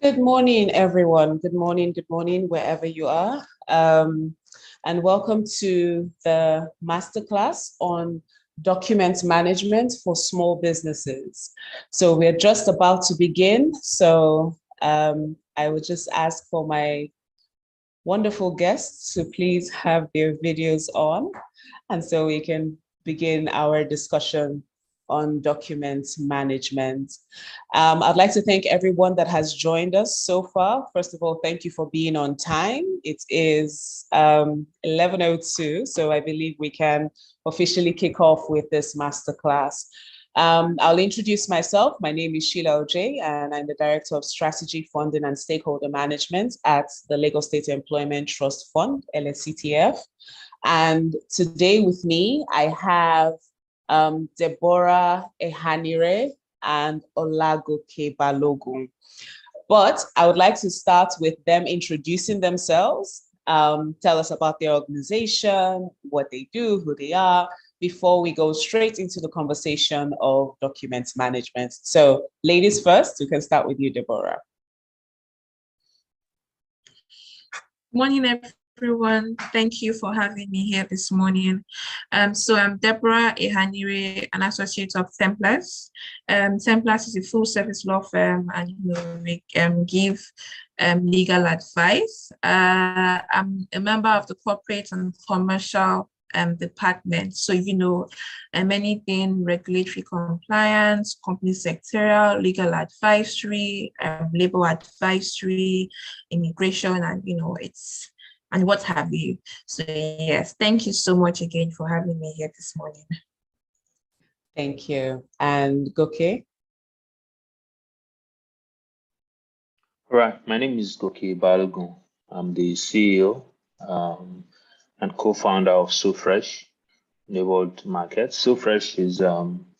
Good morning, everyone. Good morning, wherever you are. And welcome to the masterclass on document management for small businesses. So we're just about to begin. I would just ask for my wonderful guests to please have their videos on, and so we can begin our discussion on document management. I'd like to thank everyone that has joined us so far. First of all, thank you for being on time. It is 11:02, so I believe we can officially kick off with this masterclass. I'll introduce myself. My name is Sheila Ojay, and I'm the Director of Strategy, Funding, and Stakeholder Management at the Lagos State Employment Trust Fund, LSCTF. And today with me, I have Deborah Ehanire and Olagoke Balogun. But I would like to start with them introducing themselves, tell us about their organization, what they do, who they are, before we go straight into the conversation of document management. So ladies first, we can start with you, Deborah. Morning, everyone. Thank you for having me here this morning. So I'm Deborah Ehanire, an associate of Templars. Templars is a full-service law firm, and we give legal advice. I'm a member of the corporate and commercial department. So, anything regulatory compliance, company secretarial, legal advisory, labor advisory, immigration, and, and what have you. So, yes, thank you so much again for having me here this morning. Thank you. And Goke? All right, my name is Goke Balogun. I'm the CEO and co-founder of SoFresh Neighborhood Market. SoFresh is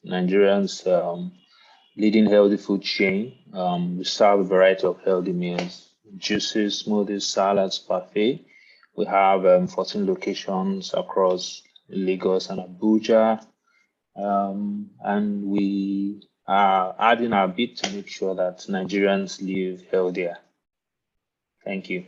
Nigeria's leading healthy food chain. We serve a variety of healthy meals, juices, smoothies, salads, parfait. We have 14 locations across Lagos and Abuja, and we are adding our bit to make sure that Nigerians live healthier. Thank you.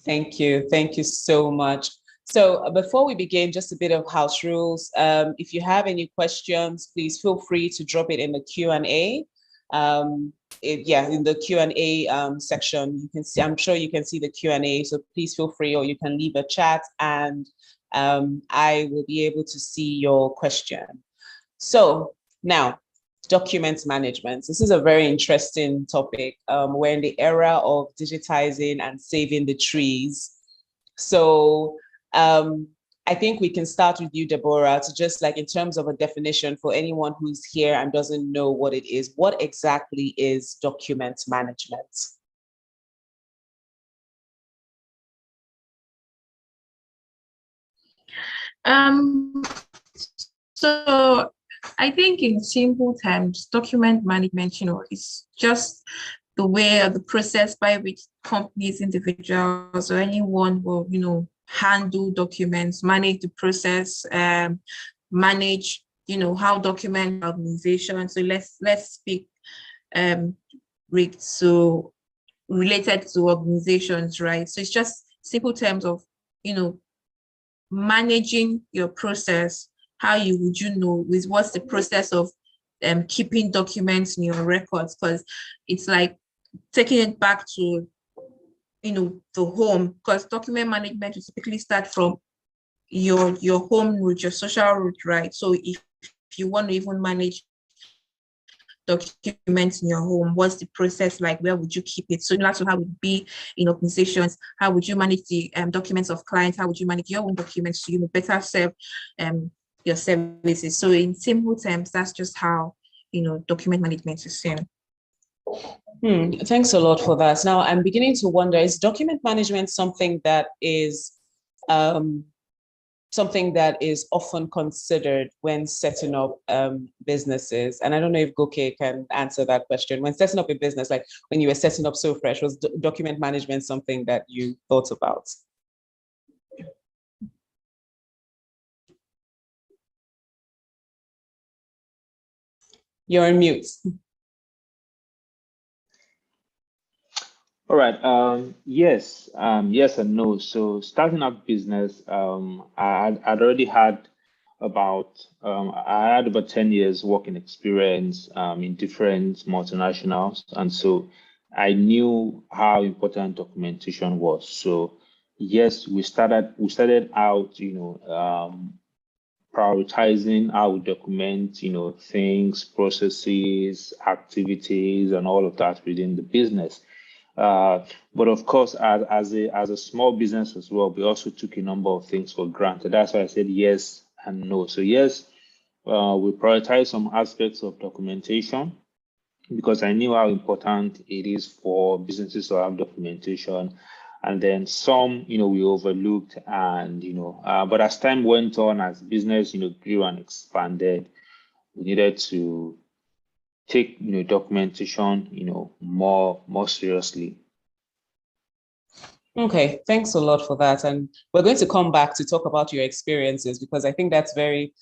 Thank you. Thank you so much. So before we begin, just a bit of house rules. If you have any questions, please feel free to drop it in the Q&A. In the Q&A section, you can see, I'm sure you can see the Q&A, so please feel free, or you can leave a chat and I will be able to see your question. So now, document management. This is a very interesting topic. We're in the era of digitizing and saving the trees. So I think we can start with you, Deborah, to just like in terms of a definition for anyone who's here and doesn't know what it is, what exactly is document management? So I think in simple terms, document management, is just the way or the process by which companies, individuals, or anyone will, handle documents, manage the process, manage, how document organization. So let's speak related to organizations, right? So it's just simple terms of, managing your process. How would you know with what's the process of keeping documents in your records? Because it's like taking it back to the home, because document management will typically start from your home route, your social route, right? So if you want to even manage documents in your home, what's the process like? Where would you keep it? So that's how it would be in organizations. How would you manage the documents of clients? How would you manage your own documents so you better serve your services? So in simple terms, that's just how document management is seen. Thanks a lot for that. Now I'm beginning to wonder, is document management something that is often considered when setting up businesses? And I don't know if Goke can answer that question. When setting up a business, like when you were setting up SoFresh, was document management something that you thought about? You're on mute. All right. Yes. Yes and no. So starting up business, I'd already had I had about 10 years working experience in different multinationals, and so I knew how important documentation was. So yes, we started out, prioritizing how we document, things, processes, activities, and all of that within the business. But of course, as a small business as well, we also took a number of things for granted. That's why I said yes and no. So yes, we prioritize some aspects of documentation because I knew how important it is for businesses to have documentation. And then some, we overlooked, and but as time went on, as business, grew and expanded, we needed to take, documentation, more seriously. Okay, thanks a lot for that. And we're going to come back to talk about your experiences because I think that's very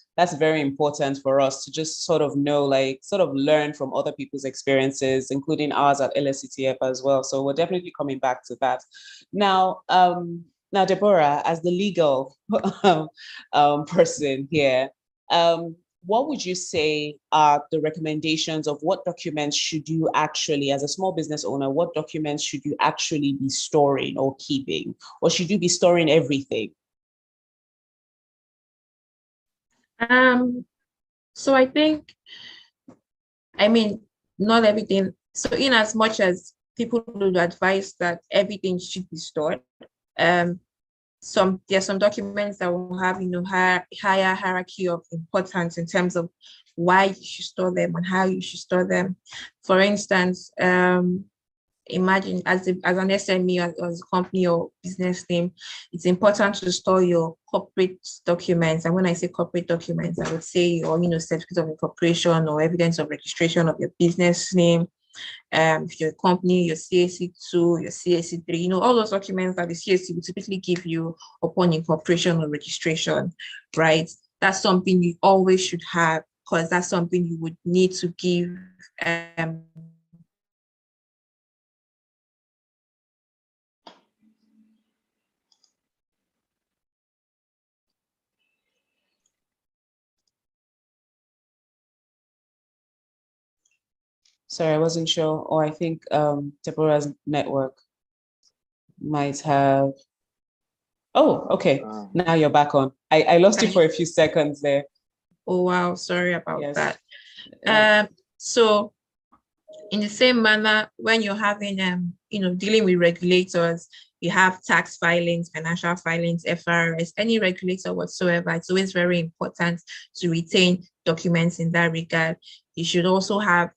important for us to just sort of know, like sort of learn from other people's experiences, including ours at LSCTF as well. So we're definitely coming back to that. Now, Deborah, as the legal person here, um, what would you say are the recommendations of what documents should you actually, as a small business owner, what documents should you actually be storing or keeping? Or should you be storing everything? So I think, not everything. So in as much as people would advise that everything should be stored, um, there's some documents that will have higher hierarchy of importance in terms of why you should store them and how you should store them. For instance, imagine as an SME, as a company or business name, it's important to store your corporate documents. And when I say corporate documents, I would say your certificate of incorporation or evidence of registration of your business name. If you're a company, your CAC2, your CAC3, all those documents that the CAC will typically give you upon incorporation or registration, right? That's something you always should have because that's something you would need to give Sorry, I wasn't sure. Or I think Deborah's network might have. Oh, okay. Now you're back on. I lost you for a few seconds there. Oh, wow. Sorry about Yes. that. So in the same manner, when you're having, dealing with regulators, you have tax filings, financial filings, FRS, any regulator whatsoever, it's always very important to retain documents in that regard. You should also have,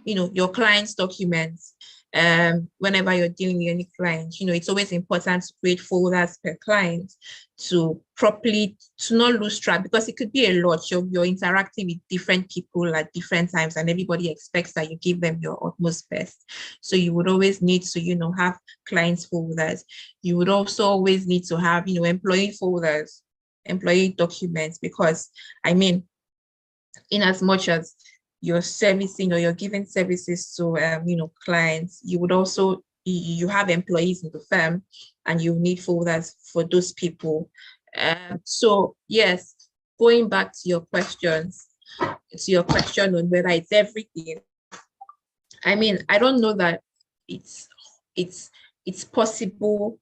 your client's documents. Whenever you're dealing with any client, it's always important to create folders per client to not lose track, because it could be a lot. You're interacting with different people at different times, and everybody expects that you give them your utmost best. So you would always need to, have clients folders. You would also always need to have, employee folders, employee documents, because in as much as you're servicing or you're giving services to clients, you would also you have employees in the firm, and you need folders for those people. So yes, going back to your question on whether it's everything. I don't know that it's possible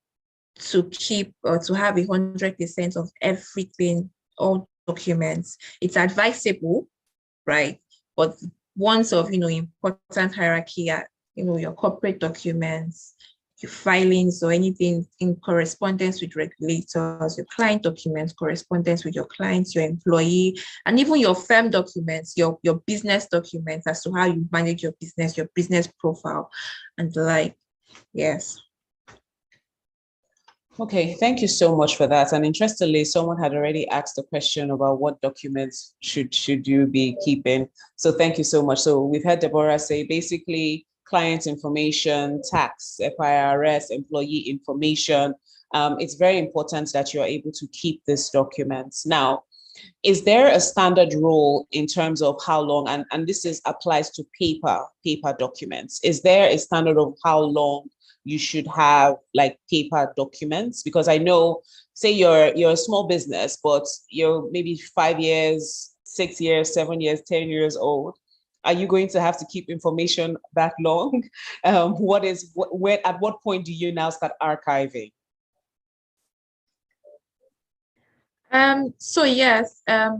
to keep or to have 100% of everything, all documents. It's advisable, right? But ones of important hierarchy are your corporate documents, your filings, or anything in correspondence with regulators, your client documents, correspondence with your clients, your employee, and even your firm documents, your business documents as to how you manage your business profile, and the like. Yes. Okay, thank you so much for that. And interestingly, someone had already asked a question about what documents should you be keeping. So thank you so much. So we've had Deborah say basically client information, tax, FIRS, employee information. It's very important that you're able to keep these documents. Now, is there a standard rule in terms of how long, and this applies to paper documents? Is there a standard of how long you should have like paper documents? Because I know, say you're a small business, but you're maybe 5 years, 6 years, 7 years, 10 years old. Are you going to have to keep information that long? At what point do you now start archiving? So yes, a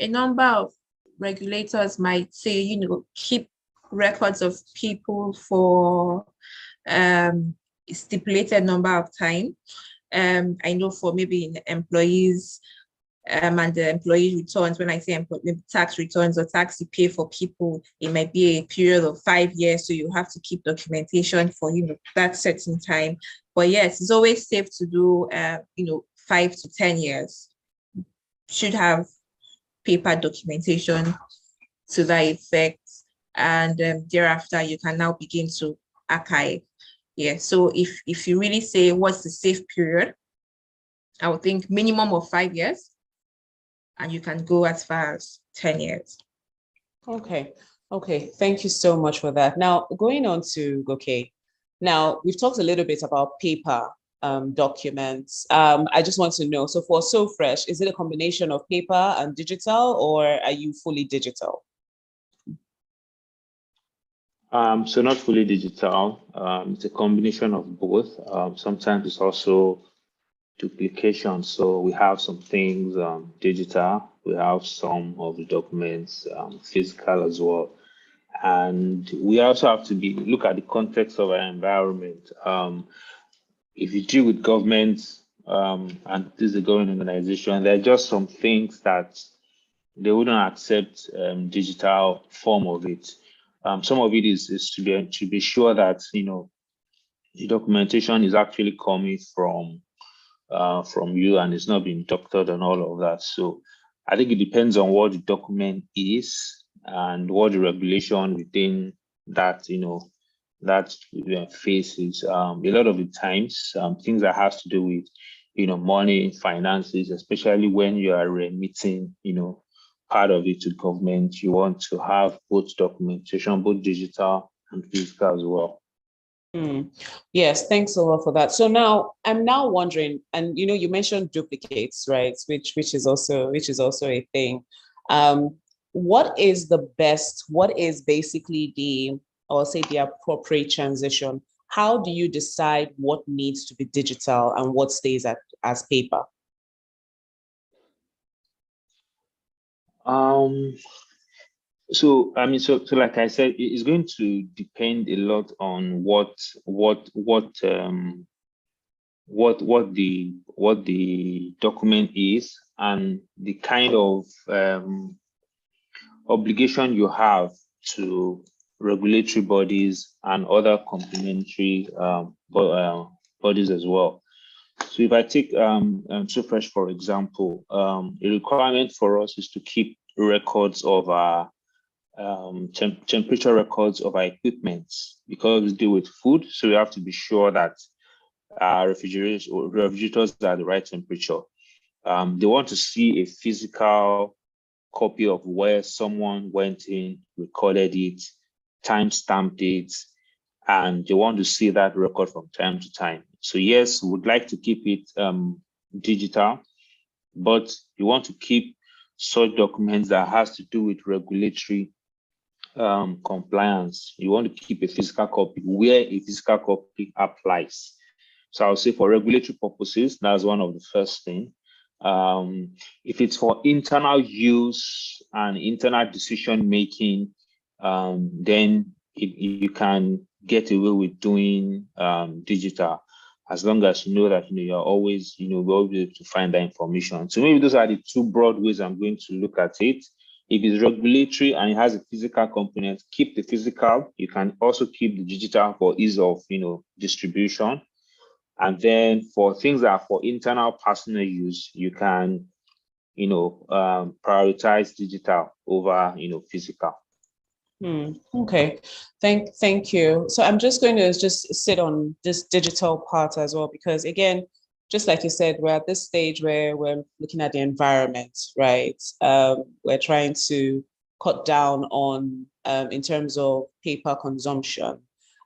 number of regulators might say, keep records of people for a stipulated number of time. I know for maybe employees, and the employee returns, when I say maybe tax returns or tax you pay for people, it might be a period of 5 years. So you have to keep documentation for, that certain time. But yes, it's always safe to do, 5 to 10 years. Should have paper documentation to that effect. And thereafter, you can now begin to archive. Yeah, so if you really say what's the safe period, I would think minimum of 5 years, and you can go as far as 10 years. Okay. Thank you so much for that. Now, going on to Goke. Now, we've talked a little bit about paper documents. I just want to know, so for So Fresh, is it a combination of paper and digital, or are you fully digital? So not fully digital. It's a combination of both. Sometimes it's also duplication. So we have some things digital. We have some of the documents physical as well. And we also have to look at the context of our environment. If you deal with government, and this is a government organization, there are just some things that they wouldn't accept digital form of it. Some of it is to be sure that the documentation is actually coming from you and it's not being doctored and all of that. So I think it depends on what the document is and what the regulation within that faces. A lot of the times things that has to do with money, finances, especially when you are remitting part of it to government, you want to have both documentation, both digital and physical as well. Yes, thanks a lot for that. So now I'm now wondering, and you mentioned duplicates, right? Which is also a thing. What is basically the appropriate transition? How do you decide what needs to be digital and what stays as paper? So like I said, it's going to depend a lot on what the document is and the kind of obligation you have to regulatory bodies and other complementary bodies as well. So if I take So Fresh, for example, a requirement for us is to keep records of our temperature records of our equipment because we deal with food. So we have to be sure that our refrigerators are the right temperature. They want to see a physical copy of where someone went in, recorded it, time-stamped it, and they want to see that record from time to time. So yes, we would like to keep it digital, but you want to keep such documents that has to do with regulatory compliance. You want to keep a physical copy where a physical copy applies. So I'll say for regulatory purposes, that's one of the first things. If it's for internal use and internal decision making, then you can get away with doing digital, as long as you know that you're always will be able to find that information. So maybe those are the two broad ways I'm going to look at it. If it's regulatory and it has a physical component, keep the physical. You can also keep the digital for ease of distribution. And then for things that are for internal personal use, you can prioritize digital over physical. Okay, thank you. So I'm just going to sit on this digital part as well, because again, just like you said, we're at this stage where we're looking at the environment, right? We're trying to cut down on in terms of paper consumption.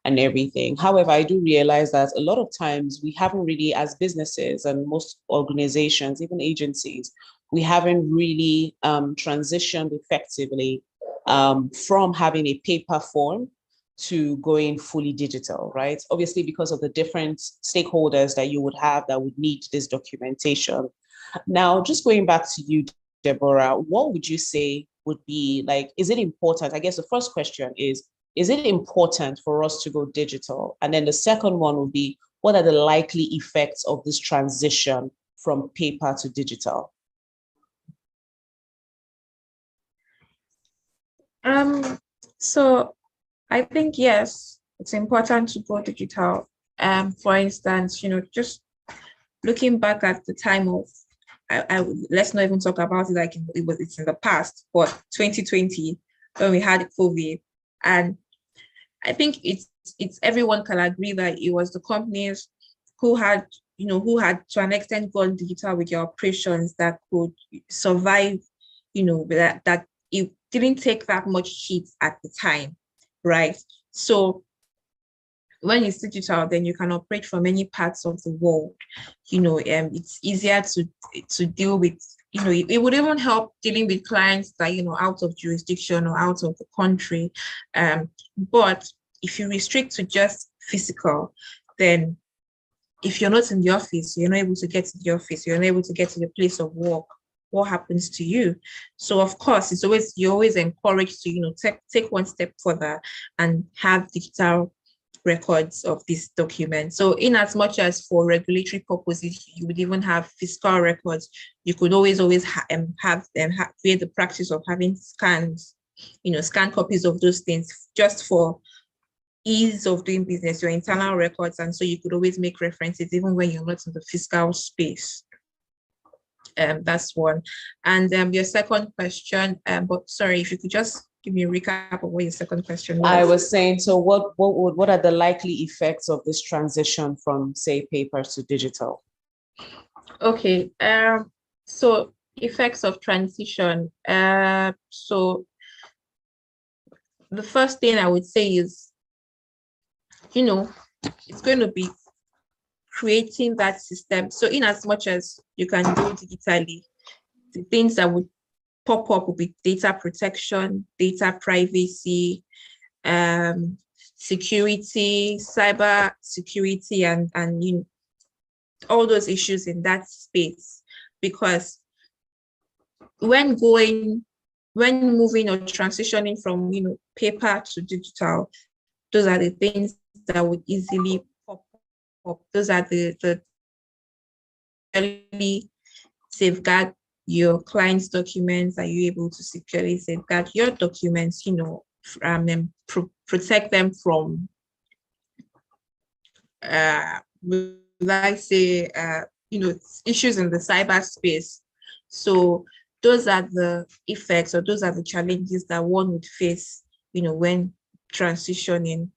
and everything. However, I do realize that a lot of times we haven't really, as businesses and most organizations, even agencies, we haven't really transitioned effectively from having a paper form to going fully digital, right? Obviously, because of the different stakeholders that you would have that would need this documentation. Now, just going back to you, Deborah, what would you say would be like, is it important? I guess the first question is it important for us to go digital? And then the second one would be, what are the likely effects of this transition from paper to digital? So I think, yes, it's important to go digital. For instance, just looking back at the time of, let's not even talk about it like it's in the past, but 2020, when we had COVID. And I think it's everyone can agree that it was the companies who had to an extent gone digital with their operations that could survive, that it didn't take that much heat at the time, right? So when it's digital, then you can operate from any parts of the world. It's easier to deal with. It would even help dealing with clients that out of jurisdiction or out of the country. But if you restrict to just physical, then if you're not in the office, you're not able to get to the office, you're not able to get to the place of work, what happens to you? So of course, you're always encouraged to take one step further and have digital records of this document. So in as much as for regulatory purposes, you would even have fiscal records, you could always create the practice of having scans, scan copies of those things just for ease of doing business, your internal records. And so you could always make references even when you're not in the fiscal space. That's one. And your second question, but sorry, if you could just give me a recap of what your second question was. I was saying, so what are the likely effects of this transition from, say, paper to digital? Okay. So effects of transition. So the first thing I would say is, it's going to be creating that system. So in as much as you can do digitally, the things that would pop up will be data protection, data privacy, security, cyber security, and all those issues in that space. Because when moving or transitioning from paper to digital, those are the things that would easily pop up. Those are the really safeguard your client's documents. Are you able to securely safeguard your documents, and protect them from, issues in the cyberspace. So those are the effects, or those are the challenges that one would face, when transitioning.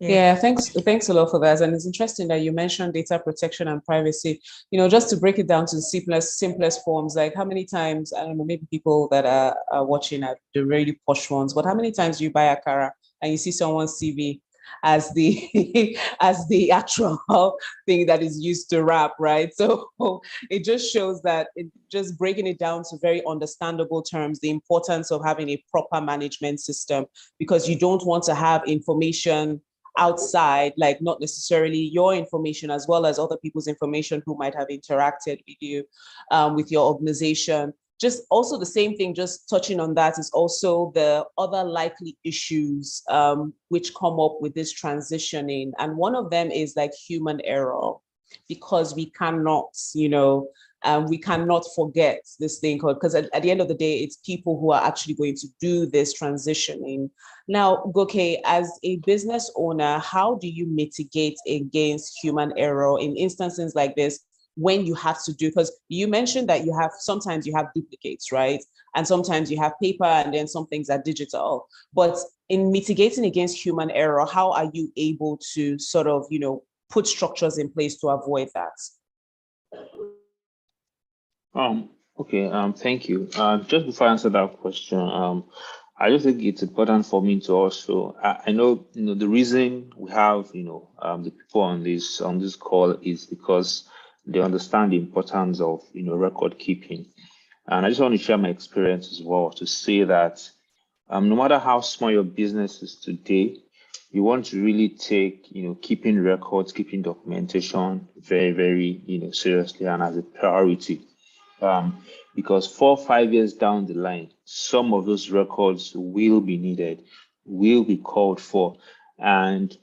Yeah, thanks a lot for that. And it's interesting that you mentioned data protection and privacy. Just to break it down to simplest forms, like how many times, I don't know, maybe people that are watching at the really posh ones, but how many times do you buy a car and you see someone's CV as the as the actual thing that is used to wrap, right? So it just shows that just breaking it down to very understandable terms, the importance of having a proper management system, because you don't want to have information outside, like not necessarily your information, as well as other people's information who might have interacted with you, with your organization. Just also the same thing, just touching on that, is also the other likely issues which come up with this transitioning. And one of them is like human error, because we cannot, we cannot forget this thing called, because at the end of the day, it's people who are actually going to do this transitioning. Now, Goke, as a business owner, how do you mitigate against human error in instances like this, when you have to do, because you mentioned that sometimes you have duplicates, right? And sometimes you have paper, and then some things are digital. But in mitigating against human error, how are you able to sort of, put structures in place to avoid that? Okay, thank you. Just before I answer that question, I just think it's important for me to also, I know, the reason we have, the people on this call is because they understand the importance of, record keeping. And I just want to share my experience as well to say that no matter how small your business is today, you want to really take, keeping records, keeping documentation very, very, seriously and as a priority. Because 4 or 5 years down the line, some of those records will be needed, will be called for. And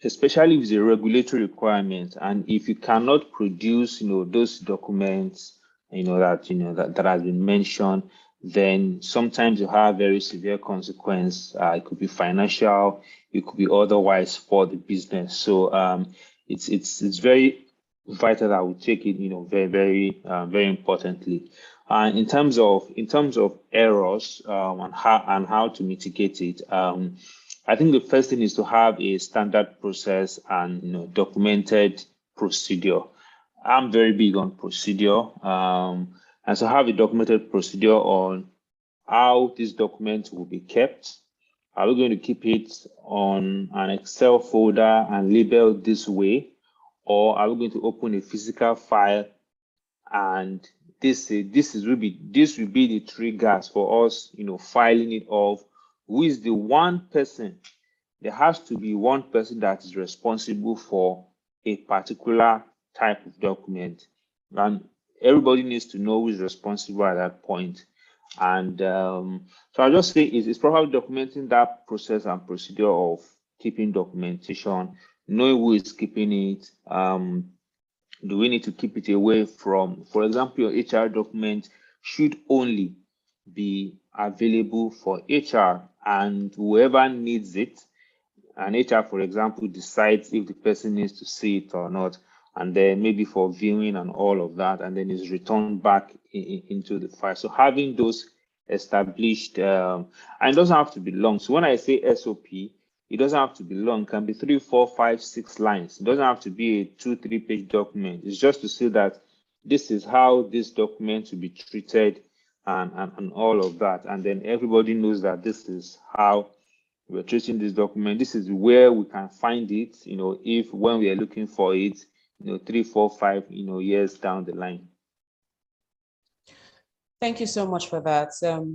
especially if it's a regulatory requirement, and if you cannot produce, those documents, that has been mentioned, then sometimes you have very severe consequence. It could be financial, it could be otherwise for the business. So it's very vital that we take it, very, very, very importantly. And in terms of errors, and how to mitigate it. I think the first thing is to have a standard process and documented procedure. I'm very big on procedure, and so have a documented procedure on how this document will be kept. Are we going to keep it on an Excel folder and label this way, or are we going to open a physical file? And this will be the triggers for us, filing it off. Who is the one person? There has to be one person that is responsible for a particular type of document, and everybody needs to know who is responsible at that point. And so I'll just say it's probably documenting that process and procedure of keeping documentation, knowing who is keeping it. Do we need to keep it away from, for example, your HR document should only be available for HR and whoever needs it. And HR, for example, decides if the person needs to see it or not, and then maybe for viewing and all of that, and then it's returned back into the file. So having those established, and it doesn't have to be long. So when I say SOP, it doesn't have to be long. It can be 3, 4, 5, 6 lines. It doesn't have to be a 2-3 page document. It's just to say that this is how this document will be treated and all of that. And then everybody knows that this is how we're treating this document. This is where we can find it, if when we are looking for it, 3, 4, 5, years down the line. Thank you so much for that.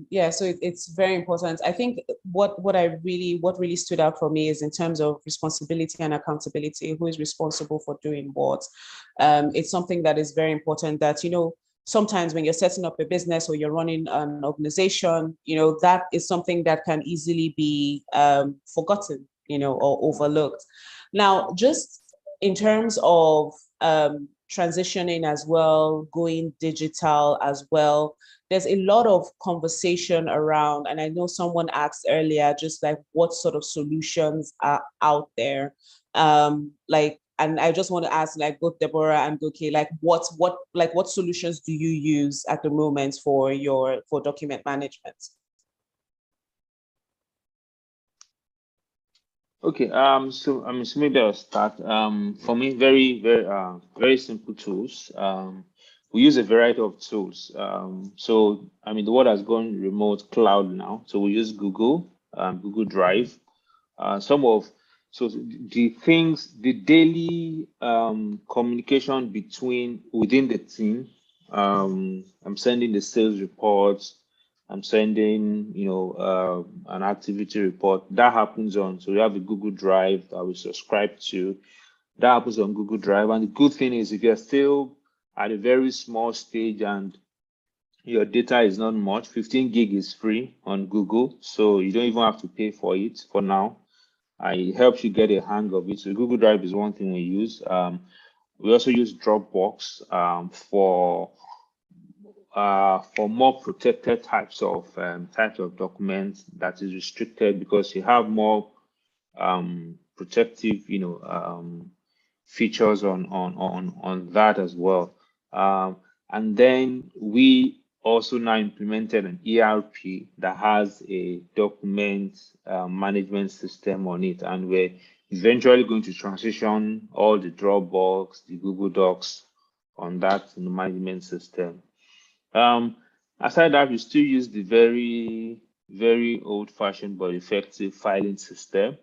Yeah, so it's very important. I think what really stood out for me is in terms of responsibility and accountability, who is responsible for doing what. It's something that is very important that, sometimes when you're setting up a business or you're running an organization, that is something that can easily be forgotten, or overlooked. Now, just in terms of transitioning as well, going digital as well, there's a lot of conversation around, and I know someone asked earlier, just like what sort of solutions are out there. And I just want to ask, like, both Deborah and Goke, like what solutions do you use at the moment for document management? Okay, so maybe I'll start. For me, very, very, very simple tools. We use a variety of tools. So the world has gone remote cloud now. So we use Google, Google Drive. So the daily communication within the team. I'm sending the sales reports. I'm sending, an activity report that happens on. So we have a Google Drive that we subscribe to. That happens on Google Drive. And the good thing is, if you're still at a very small stage and your data is not much, 15 gig is free on Google, so you don't even have to pay for it for now. It helps you get a hang of it. So Google Drive is one thing we use. We also use Dropbox for more protected types of documents that is restricted because you have more protective features on that as well. And then we also now implemented an ERP that has a document management system on it, and we're eventually going to transition all the Dropbox, the Google Docs on that management system. Aside that, we still use the very very old-fashioned but effective filing system.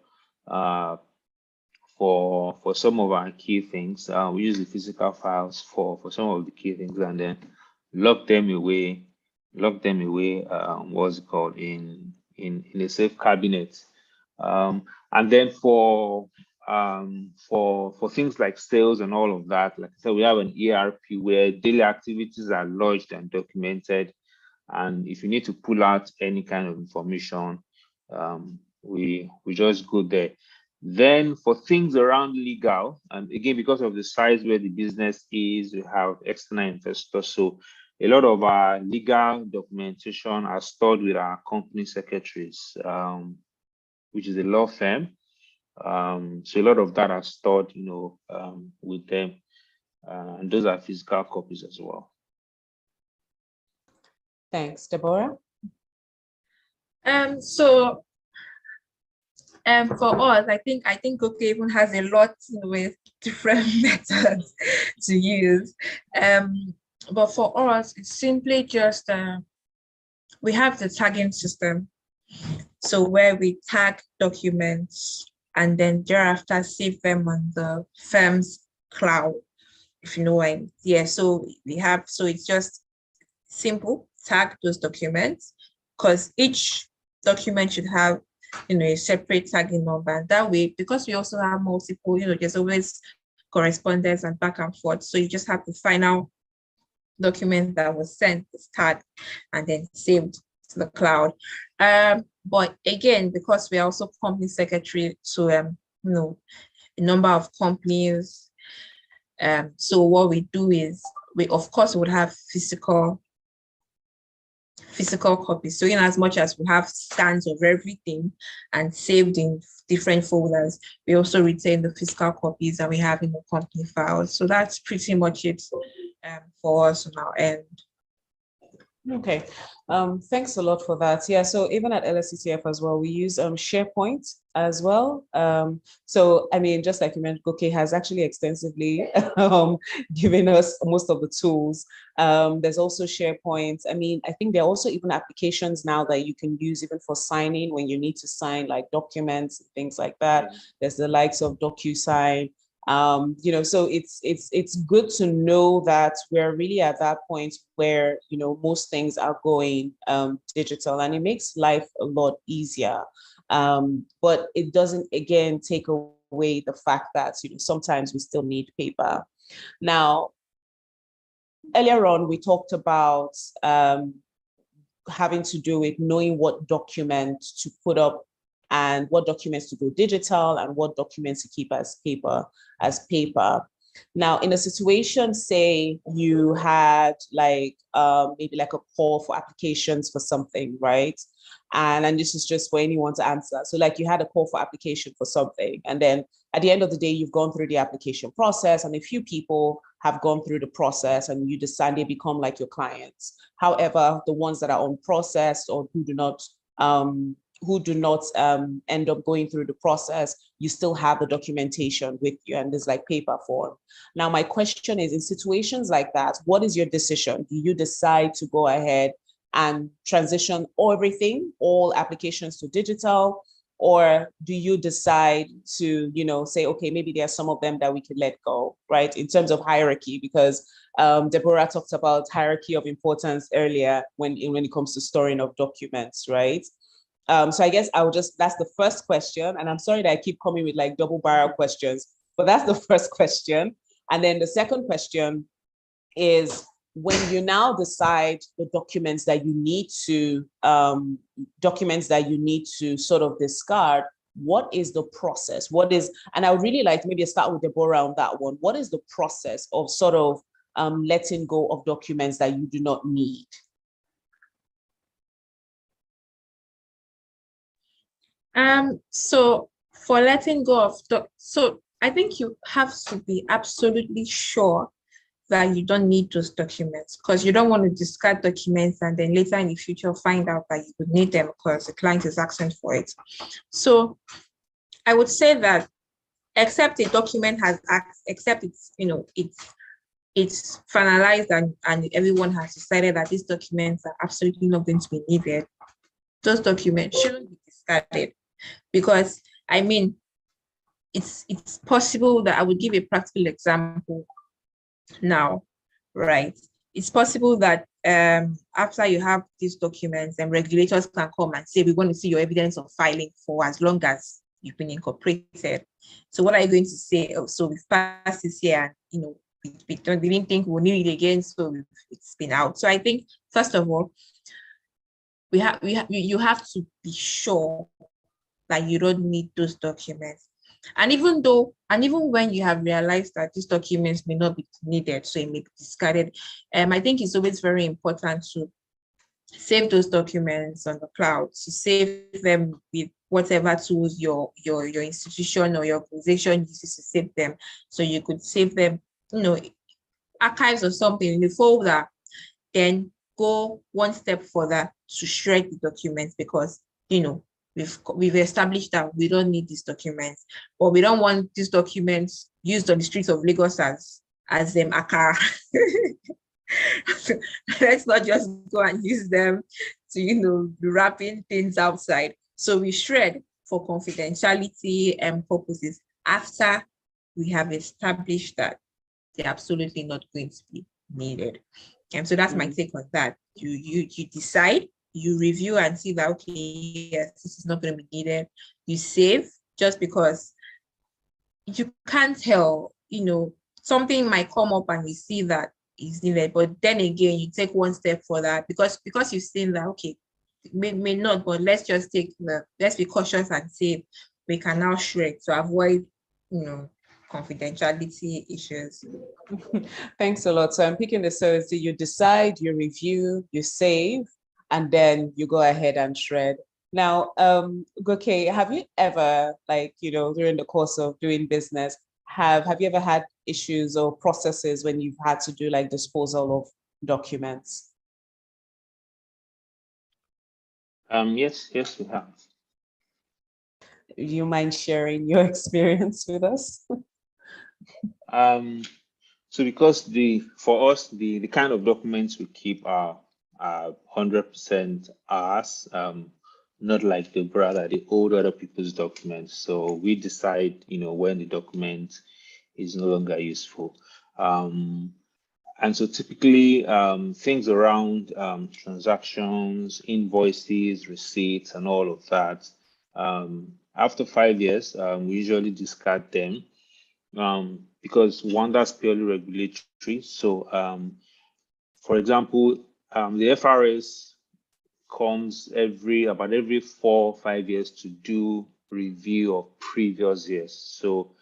For some of our key things, we use the physical files for some of the key things, and then lock them away. What's it called, in a safe cabinet. And then for things like sales and all of that, like I said, we have an ERP where daily activities are lodged and documented. And if you need to pull out any kind of information, we just go there. Then for things around legal, and again, because of the size where the business is, we have external investors. So a lot of our legal documentation are stored with our company secretaries, which is a law firm. So a lot of that are stored, with them. And those are physical copies as well. Thanks, Deborah. For us, I think Goke even has a lot with different methods to use. But for us, it's simply just we have the tagging system. So where we tag documents and then thereafter save them on the firm's cloud, if you know what I mean. Yeah, so it's just simple, tag those documents, because each document should have a separate tagging number. And that way, because we also have multiple, there's always correspondence and back and forth. So you just have the final document that was sent, is tagged and then saved to the cloud. But again, because we're also company secretary to a number of companies, so what we do is we of course would have physical copies. So in as much as we have scans of everything and saved in different folders, we also retain the physical copies that we have in the company files. So that's pretty much it for us on our end. Okay, thanks a lot for that. Yeah, so even at LSCTF as well, we use SharePoint as well. So I mean, just like you mentioned, Goke has actually extensively given us most of the tools. There's also SharePoint. I mean, I think there are also even applications now that you can use even for signing when you need to sign like documents and things like that. There's the likes of DocuSign. So it's good to know that we're really at that point where most things are going digital, and it makes life a lot easier. But it doesn't again take away the fact that sometimes we still need paper. Now, earlier on we talked about having to do with knowing what document to put up and what documents to go digital and what documents to keep as paper. Now, in a situation, say you had like maybe like a call for applications for something, right? And this is just for anyone to answer. So like you had a call for application for something, and then at the end of the day, you've gone through the application process, and a few people have gone through the process, and you decide they become like your clients. However, the ones that are unprocessed or who do not end up going through the process, you still have the documentation with you, and there's like paper form. Now, my question is, in situations like that, what is your decision? Do you decide to go ahead and transition all applications to digital? Or do you decide to, say, okay, maybe there are some of them that we could let go, right? In terms of hierarchy, because Deborah talked about hierarchy of importance earlier when it comes to storing of documents, right? So I guess that's the first question. And I'm sorry that I keep coming with like double barrel questions, but that's the first question. And then the second question is, when you now decide the documents that you need to sort of discard, what is the process? And I would really like to maybe start with Deborah on that one. What is the process of sort of letting go of documents that you do not need? So for letting go of so I think you have to be absolutely sure that you don't need those documents, because you don't want to discard documents and then later in the future find out that you would need them because the client is asking for it. So I would say that except a document except it's finalized and everyone has decided that these documents are absolutely not going to be needed, those documents shouldn't be discarded, because I mean, it's possible that I would give a practical example now, right? It's possible that after you have these documents, and regulators can come and say, we want to see your evidence of filing for as long as you've been incorporated. So what are you going to say? Oh, so we've passed this year, and we didn't think we'll need it again, so it's been out. So I think, first of all, you have to be sure that you don't need those documents. And even when you have realized that these documents may not be needed, so it may be discarded, I think it's always very important to save those documents on the cloud, to save them with whatever tools your institution or your organization uses to save them. So you could save them, archives or something in the folder, then go one step further to shred the documents, because we've established that we don't need these documents, or we don't want these documents used on the streets of Lagos as them akara. Let's not just go and use them to be wrapping things outside. So we shred for confidentiality and purposes after we have established that they're absolutely not going to be needed. And so that's my take on that. You decide, you review and see that, okay, yes, this is not going to be needed. You save, just because you can't tell, something might come up and you see that is needed, but then again, you take one step further because you've seen that, okay, may not, but let's be cautious and save. We can now shred to avoid, confidentiality issues. Thanks a lot. So I'm picking the service. You decide, you review, you save, and then you go ahead and shred. Now, Goke, have you ever, during the course of doing business, have you ever had issues or processes when you've had to do disposal of documents? Yes, we have. Do you mind sharing your experience with us? So because for us, the kind of documents we keep are 100% ours, not like the old other people's documents. So we decide, when the document is no longer useful. And so typically things around transactions, invoices, receipts, and all of that, after 5 years, we usually discard them. Because one, that's purely regulatory. So, for example, the FRS comes about every 4 or 5 years to do review of previous years. So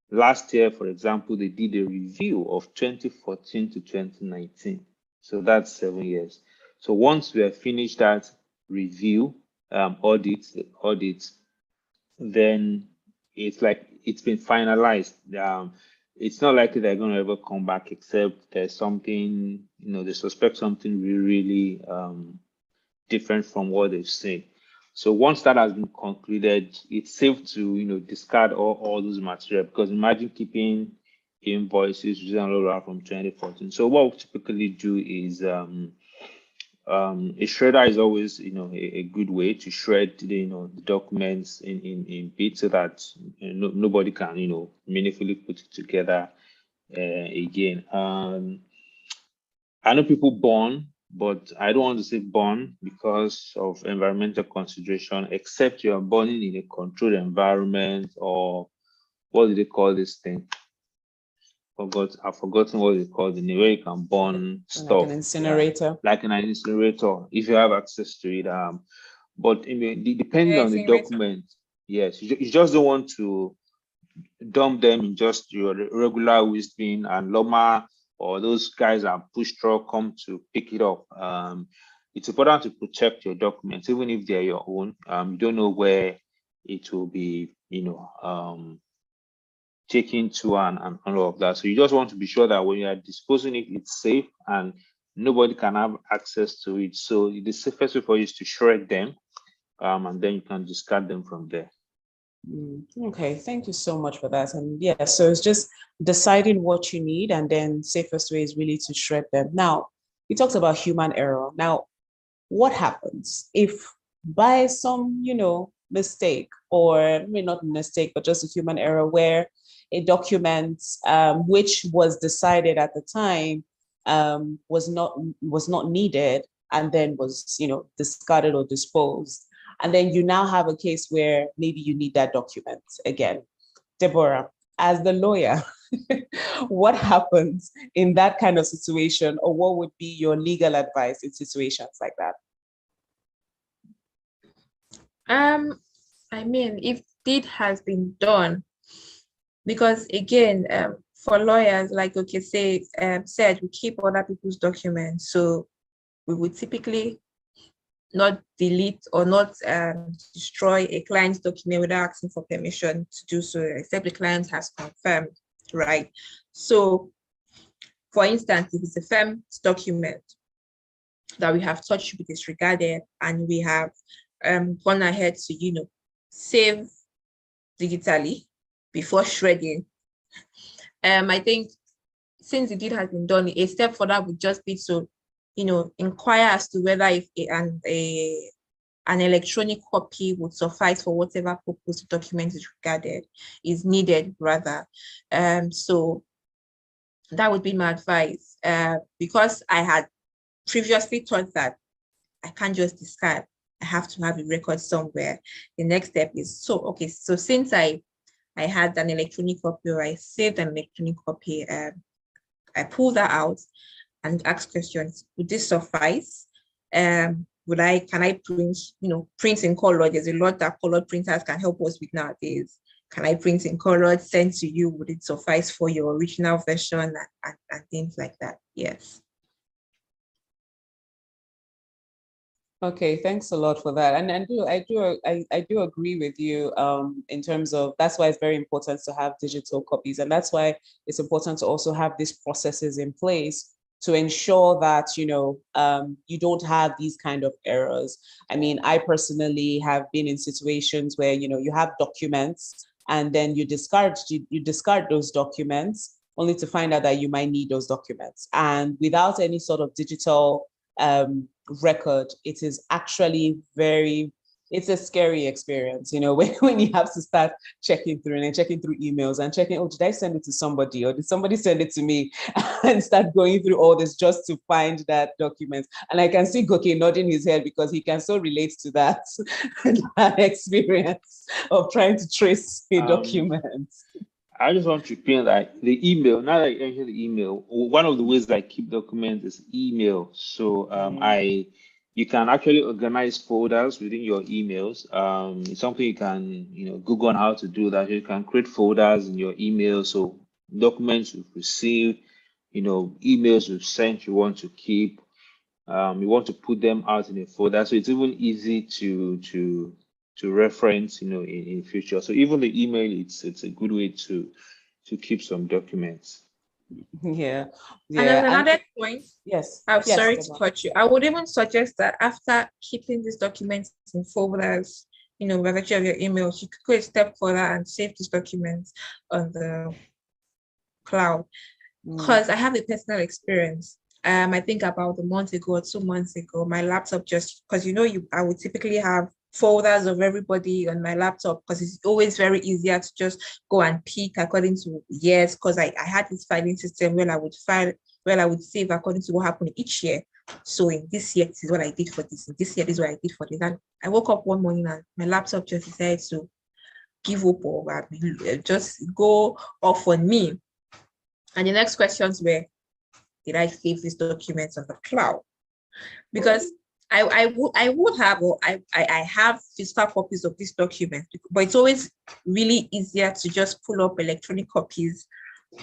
last year, for example, they did a review of 2014 to 2019. So that's 7 years. So once we have finished that review, audit, then it's like it's been finalized. It's not likely they're going to ever come back, except there's something, they suspect something really different from what they've seen. So once that has been concluded, it's safe to discard all those material, because imagine keeping invoices from 2014. So what we typically do is a shredder is always a good way to shred the documents in bits, so that nobody can meaningfully put it together again. I know people burn, but I don't want to say burn because of environmental consideration, except you are burning in a controlled environment, or what do they call this thing? I've forgotten what it's called, in the way you can burn stuff. Like an incinerator. Yeah, like an incinerator, if you have access to it. But depending on the document, yes, you just don't want to dump them in just your regular waste bin, and Loma or those guys at push truck come to pick it up. It's important to protect your documents, even if they're your own. You don't know where it will be, taken to and all of that. So you just want to be sure that when you are disposing it, it's safe and nobody can have access to it. So the safest way for you is to shred them, and then you can discard them from there. Okay, thank you so much for that. And yeah, so it's just deciding what you need, and then safest way is really to shred them. Now, you talked about human error. Now, what happens if by some, mistake, or maybe not mistake, but just a human error, where a document which was decided at the time was not needed, and then was discarded or disposed. And then you now have a case where maybe you need that document again. Deborah, as the lawyer, what happens in that kind of situation, or what would be your legal advice in situations like that? I mean, if deed has been done, because again, for lawyers, like said, we keep other people's documents, so we would typically not delete or not destroy a client's document without asking for permission to do so, except the client has confirmed, right? So, for instance, if it's a firm's document that we have thought should be disregarded, and we have gone ahead to, save digitally before shredding, I think since the deed has been done, a step for that would just be to, inquire as to whether if an electronic copy would suffice for whatever purpose the document is needed rather. So that would be my advice. Because I had previously thought that I can't just discard, I have to have a record somewhere. The next step is, so since I had an electronic copy, or I saved an electronic copy, I pull that out and ask questions. Would this suffice? Can I print in color? There's a lot that color printers can help us with nowadays. Can I print in color, send to you? Would it suffice for your original version, and things like that? Yes. Okay, thanks a lot for that. And I do agree with you in terms of, that's why it's very important to have digital copies. And that's why it's important to also have these processes in place to ensure that, you don't have these kind of errors. I mean, I personally have been in situations where, you have documents, and then you discard those documents only to find out that you might need those documents. And without any sort of digital record, it is actually it's a scary experience, when you have to start checking through emails and checking, oh, did I send it to somebody, or did somebody send it to me, and start going through all this just to find that document. And I can see Goke nodding his head, because he can so relate to that, that experience of trying to trace a document. I just want to pin that the email, now that I enter the email, one of the ways that I keep documents is email. So you can actually organize folders within your emails. It's something you can, Google on how to do that. You can create folders in your email. So documents you've received, emails you've sent, you want to keep, you want to put them out in a folder. So it's even easy to reference, in future. So even the email, it's a good way to keep some documents. Yeah. And there's another point. Yes. I'm yes, sorry to cut you. I would even suggest that after keeping these documents in folders, by virtue of your emails, you could go a step further and save these documents on the cloud. Because I have a personal experience. I think about a month ago or 2 months ago, my laptop just, because I would typically have folders of everybody on my laptop, because it's always very easier to just go and pick according to years, because I had this filing system where I would save according to what happened each year. So in this year, this is what I did for this. In this year, this is what I did for this. And I woke up one morning and my laptop just decided to give up, or just go off on me. And the next questions were, did I save these documents on the cloud? Because I would have, or I have physical copies of these documents, but it's always really easier to just pull up electronic copies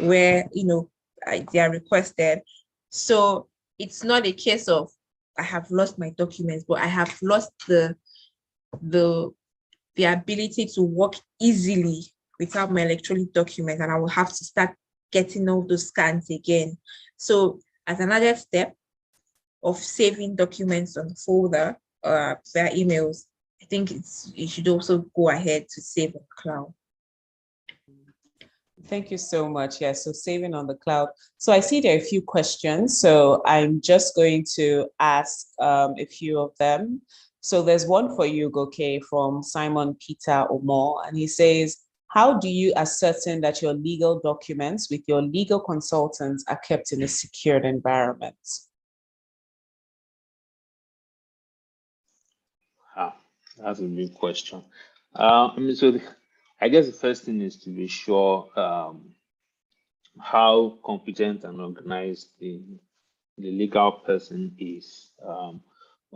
where, they are requested. So it's not a case of I have lost my documents, but I have lost the ability to work easily without my electronic documents, and I will have to start getting all those scans again. So as another step of saving documents on the folder via emails, I think you should also go ahead to save on cloud. Thank you so much. Yeah, so saving on the cloud. So I see there are a few questions. So I'm just going to ask a few of them. So there's one for you, Goke, from Simon Peter Omor, and he says, how do you ascertain that your legal documents with your legal consultants are kept in a secured environment? That's a big question. I guess the first thing is to be sure how competent and organized the legal person is.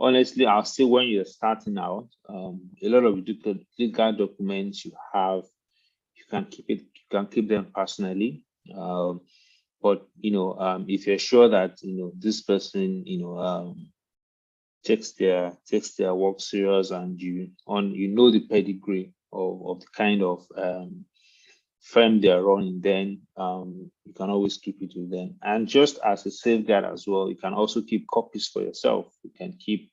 Honestly, I'll say when you're starting out, a lot of legal documents you have, you can keep them personally. But if you're sure that this person, takes their work serious, and you know the pedigree of the kind of firm they're running, then you can always keep it with them. And just as a safeguard as well, you can also keep copies for yourself. You can keep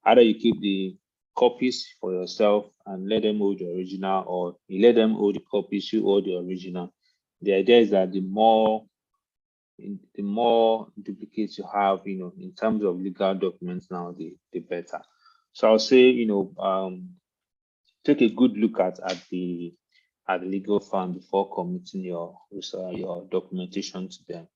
either you keep the copies for yourself and let them hold the original, or you let them hold the copies, you hold the original. The idea is that the more duplicates you have, in terms of legal documents now, the better. So I'll say, take a good look at the legal firm before committing your documentation to them.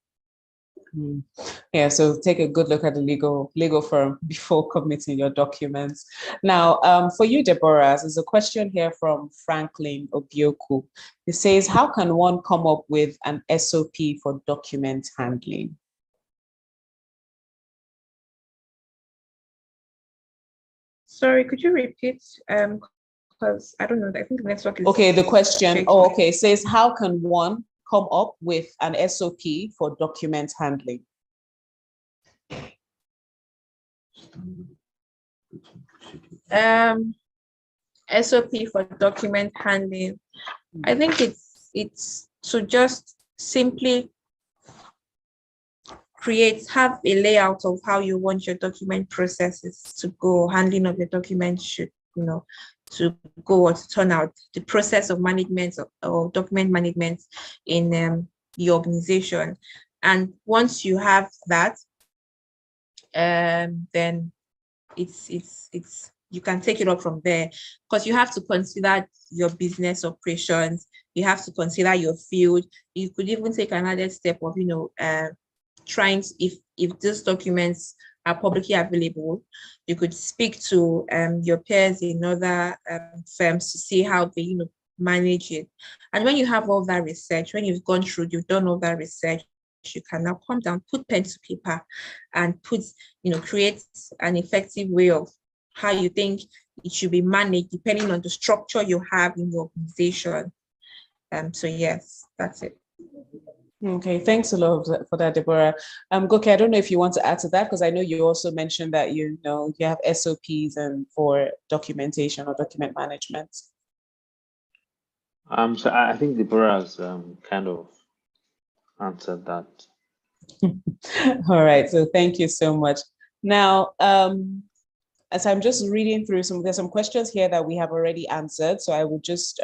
Yeah, so take a good look at the legal firm before committing your documents. Now, for you, Deborah, there's a question here from Franklin Obioku. It says, how can one come up with an SOP for document handling? Sorry, could you repeat? Because I don't know. I think the network is okay. The question. shaky. Oh, okay. It says, how can one come up with an SOP for document handling? SOP for document handling. I think it's to just simply have a layout of how you want your document processes to go, handling of your documents should, to go or to turn out, the process of management or document management in your organization. And once you have that, then it's you can take it up from there, because you have to consider your business operations, you have to consider your field. You could even take another step of trying to, if these documents are publicly available, you could speak to your peers in other firms to see how they manage it. And when you have all that research, when you've done all that research, you can now come down, put pen to paper, and create an effective way of how you think it should be managed depending on the structure you have in your organization. So yes, that's it. Okay, thanks a lot for that, Deborah. Goke, I don't know if you want to add to that, because I know you also mentioned that you have SOPs and for documentation or document management. So I think Deborah has kind of answered that. All right, so thank you so much. Now, as I'm just reading through there's some questions here that we have already answered, so I would just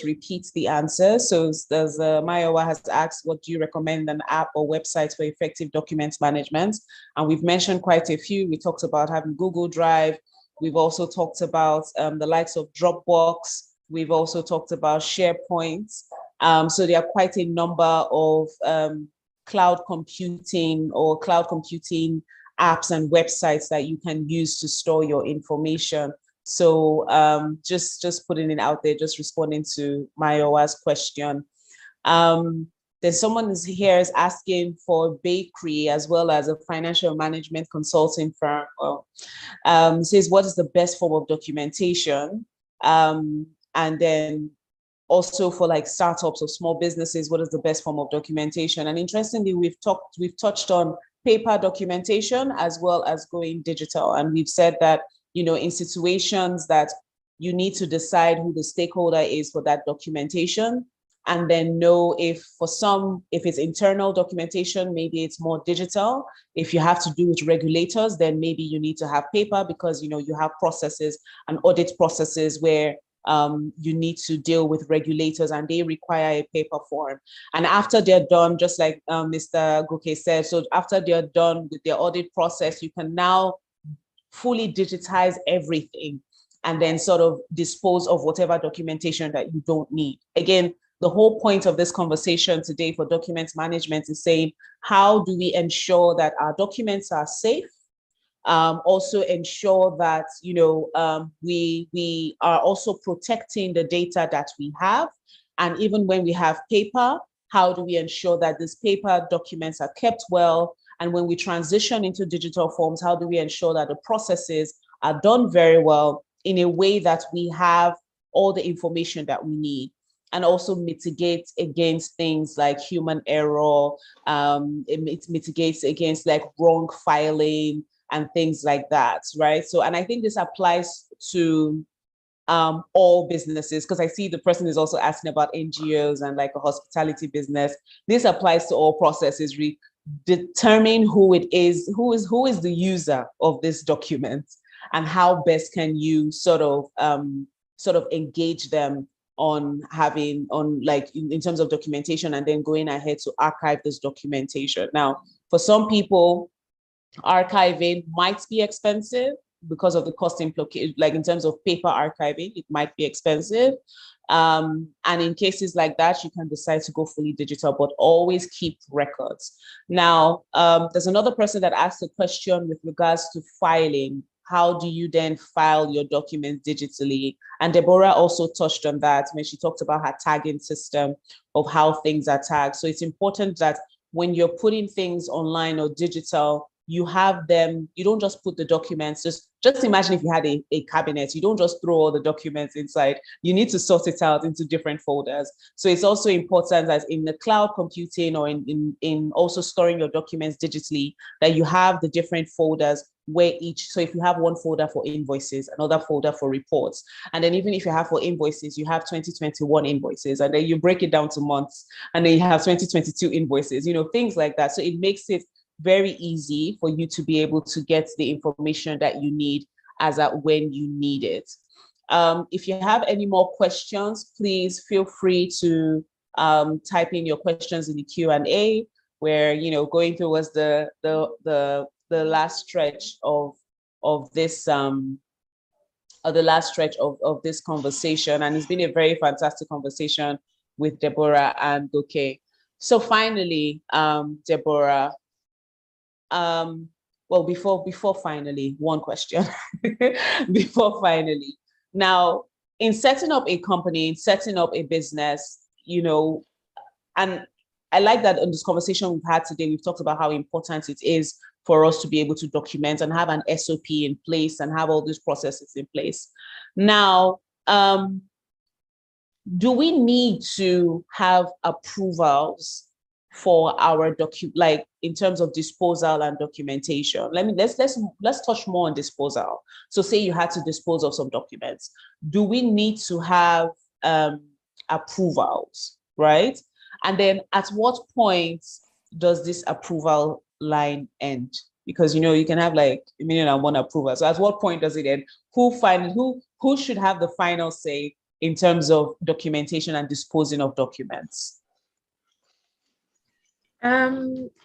repeat the answer. So there's Mayowa has asked, what do you recommend, an app or website for effective document management? And we've mentioned quite a few. We talked about having Google Drive. We've also talked about the likes of Dropbox. We've also talked about SharePoint. So there are quite a number of cloud computing apps and websites that you can use to store your information. So just putting it out there, just responding to Mayowa's question. There's someone here is asking for bakery as well as a financial management consulting firm. Says, what is the best form of documentation? And then also for like startups or small businesses, what is the best form of documentation? And interestingly, we've touched on paper documentation as well as going digital. And we've said that, in situations that you need to decide who the stakeholder is for that documentation, and then know if it's internal documentation, maybe it's more digital. If you have to do with regulators, then maybe you need to have paper, because, you have processes and audit processes where you need to deal with regulators and they require a paper form. And after they're done, just like Mr. Goke said, so after they're done with their audit process, you can now fully digitize everything and then sort of dispose of whatever documentation that you don't need. Again, the whole point of this conversation today for document management is saying, how do we ensure that our documents are safe? Also ensure that, we are also protecting the data that we have. And even when we have paper, how do we ensure that these paper documents are kept well? And when we transition into digital forms, how do we ensure that the processes are done very well in a way that we have all the information that we need? And also mitigate against things like human error. It mitigates against like wrong filing and things like that, right? So, and I think this applies to all businesses, because I see the person is also asking about NGOs and like a hospitality business. This applies to all processes. Determine who it is, who is the user of this document, and how best can you sort of engage them on in terms of documentation, and then going ahead to archive this documentation. Now, for some people, archiving might be expensive because of the cost implication, like in terms of paper archiving, it might be expensive. And in cases like that, you can decide to go fully digital, but always keep records. Now, there's another person that asked a question with regards to filing. How do you then file your documents digitally? And Deborah also touched on that when she talked about her tagging system of how things are tagged. So it's important that when you're putting things online or digital, you have them, you don't just put the documents, just imagine if you had a cabinet, you don't just throw all the documents inside, you need to sort it out into different folders. So it's also important that in the cloud computing or in also storing your documents digitally, that you have the different folders where so if you have one folder for invoices, another folder for reports, and then even if you have for invoices, you have 2021 invoices, and then you break it down to months, and then you have 2022 invoices, things like that. So it makes it very easy for you to be able to get the information that you need as at when you need it. If you have any more questions, please feel free to type in your questions in the Q&A. Where going towards the last stretch of this the last stretch of this conversation, and it's been a very fantastic conversation with Deborah and Goke. So finally, Deborah. Well, before finally, one question. Before finally, now in setting up a company, in setting up a business, and I like that in this conversation we've had today, we've talked about how important it is for us to be able to document and have an SOP in place and have all these processes in place. Now, do we need to have approvals for our like in terms of disposal and documentation? Let's touch more on disposal. So say you had to dispose of some documents. Do we need to have approvals, right? And then at what point does this approval line end? Because you can have like 1,000,001 approvals. So at what point does it end? Who should have the final say in terms of documentation and disposing of documents?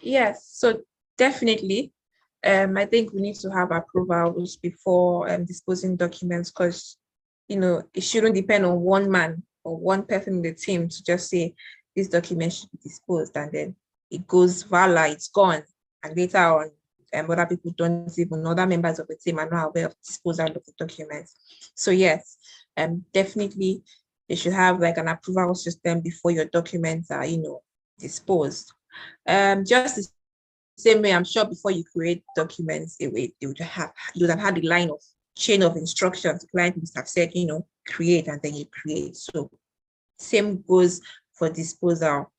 Yes, so definitely. I think we need to have approvals before disposing documents, because it shouldn't depend on one man or one person in the team to just say this document should be disposed, and then it goes voila, it's gone, and later on other people don't even know, other members of the team are not aware of disposal of the documents. So yes, definitely they should have like an approval system before your documents are disposed. Just the same way, I'm sure before you create documents, you would have had the line of chain of instructions. The client must have said, create, and then you create. So same goes for disposal.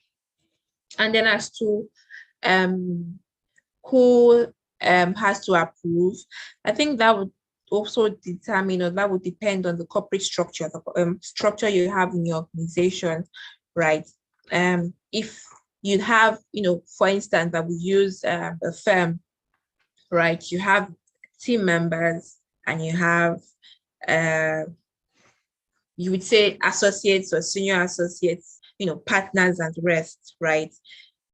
And then as to who has to approve, I think that would also determine, or that would depend on the corporate structure, the structure you have in your organization, right? If you have, for instance, that we use a firm, right? You have team members and you have you would say associates or senior associates, partners and the rest, right?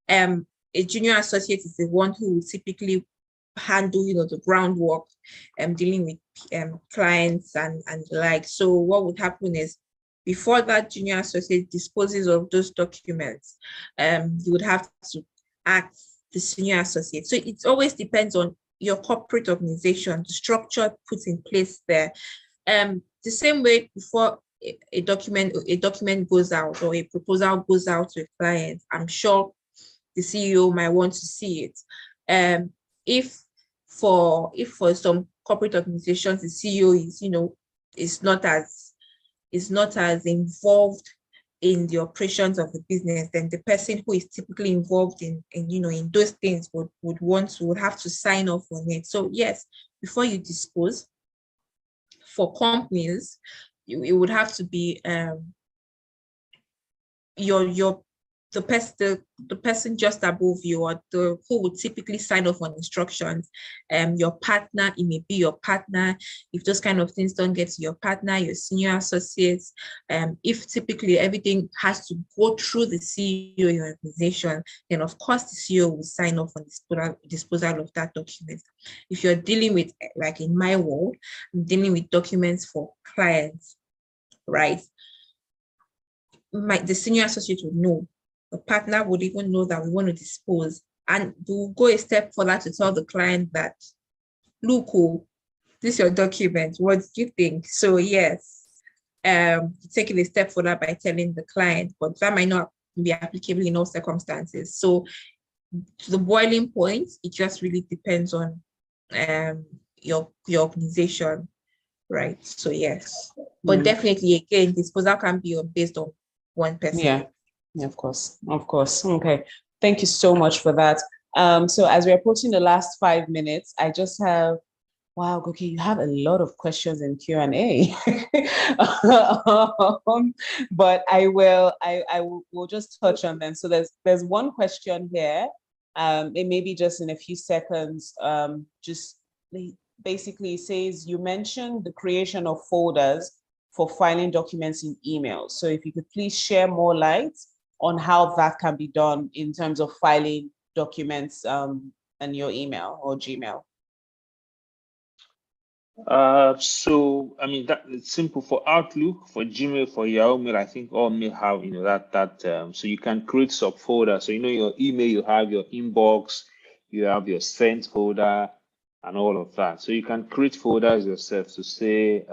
A junior associate is the one who will typically handle, the groundwork, dealing with clients and the like. So what would happen is, before that junior associate disposes of those documents, you would have to ask the senior associate. So it always depends on your corporate organization, the structure put in place there. The same way, before a document goes out or a proposal goes out to a client, I'm sure the CEO might want to see it. If for some corporate organizations, the CEO is not as involved in the operations of the business, then the person who is typically involved in those things would have to sign off on it. So yes, before you dispose, for companies, it would have to be the person just above you, or who would typically sign off on instructions. Your partner, it may be your partner. If those kind of things don't get to your partner, your senior associates, if typically everything has to go through the CEO of your organization, then of course the CEO will sign off on disposal of that document. If you're dealing with, like in my world, I'm dealing with documents for clients, right? The senior associate would know. The partner would even know that we want to dispose, and we'll go a step further to tell the client that, look, this is your document. What do you think? So yes, taking a step further by telling the client, but that might not be applicable in all circumstances. So to the boiling point, it just really depends on your organization, right? So yes, but definitely, again, disposal can be based on one person. Yeah, of course. Okay, thank you so much for that. So as we're approaching the last 5 minutes, I just have, wow, okay, you have a lot of questions in Q&A. But I will just touch on them. So there's one question here. It may be just in a few seconds. Just basically says, you mentioned the creation of folders for filing documents in email. So if you could please share more light on how that can be done in terms of filing documents in your email or Gmail. So I mean, that it's simple for Outlook, for Gmail, for Yahoo Mail. I think all mail have that so you can create subfolders. So your email, you have your inbox, you have your sent folder, and all of that. So you can create folders yourself to say